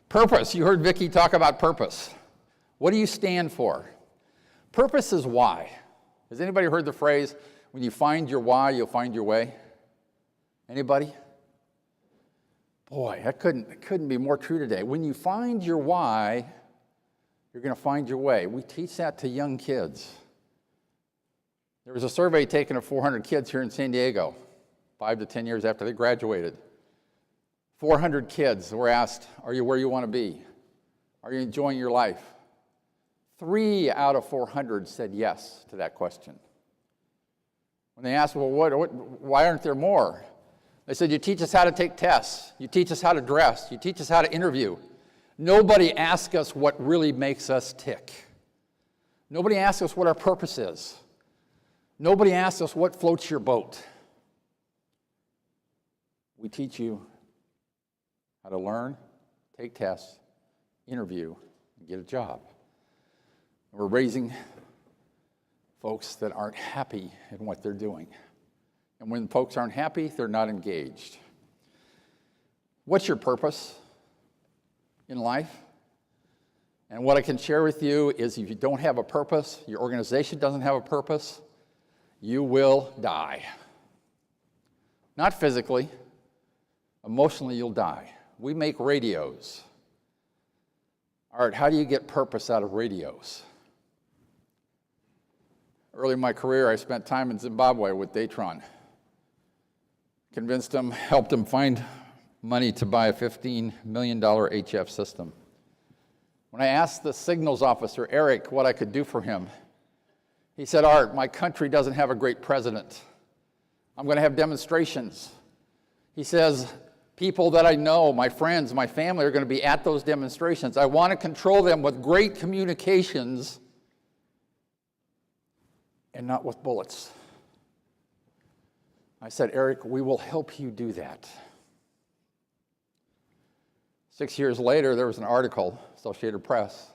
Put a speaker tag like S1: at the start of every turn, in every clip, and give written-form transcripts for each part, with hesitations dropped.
S1: Purpose. You heard Vicki talk about purpose. What do you stand for? Purpose is why. Has anybody heard the phrase, when you find your why, you'll find your way? Anybody? Boy, that couldn't be more true today. When you find your why, you're going to find your way. We teach that to young kids. There was a survey taken of 400 kids here in San Diego, 5 to 10 years after they graduated. 400 kids were asked, are you where you want to be? Are you enjoying your life? 3 out of 400 said yes to that question. When they asked, well, why aren't there more? They said, you teach us how to take tests. You teach us how to dress. You teach us how to interview. Nobody asks us what really makes us tick. Nobody asks us what our purpose is. Nobody asks us what floats your boat. We teach you how to learn, take tests, interview, and get a job. We're raising folks that aren't happy in what they're doing. And when folks aren't happy, they're not engaged. What's your purpose in life? And what I can share with you is if you don't have a purpose, your organization doesn't have a purpose, you will die. Not physically, emotionally you'll die. We make radios. Art, how do you get purpose out of radios? Early in my career, I spent time in Zimbabwe with Datron. Convinced him, helped him find money to buy a $15 million HF system. When I asked the signals officer, Eric, what I could do for him, he said, Art, my country doesn't have a great president. I'm going to have demonstrations. He says, people that I know, my friends, my family are going to be at those demonstrations. I want to control them with great communications and not with bullets. I said, Eric, we will help you do that. 6 years later, there was an article, Associated Press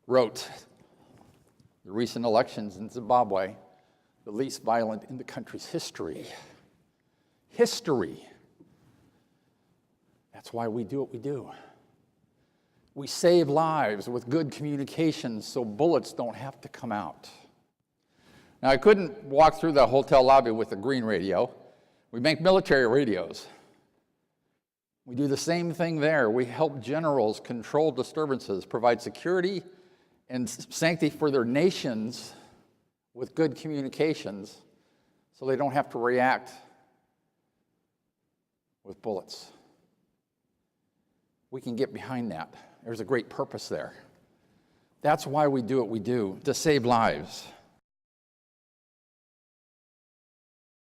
S1: wrote, the recent elections in Zimbabwe, the least violent in the country's history. History. That's why we do what we do. We save lives with good communications so bullets don't have to come out. Now, I couldn't walk through the hotel lobby with a green radio. We make military radios. We do the same thing there. We help generals control disturbances, provide security and sanctity for their nations with good communications so they don't have to react with bullets. We can get behind that. There's a great purpose there. That's why we do what we do, to save lives.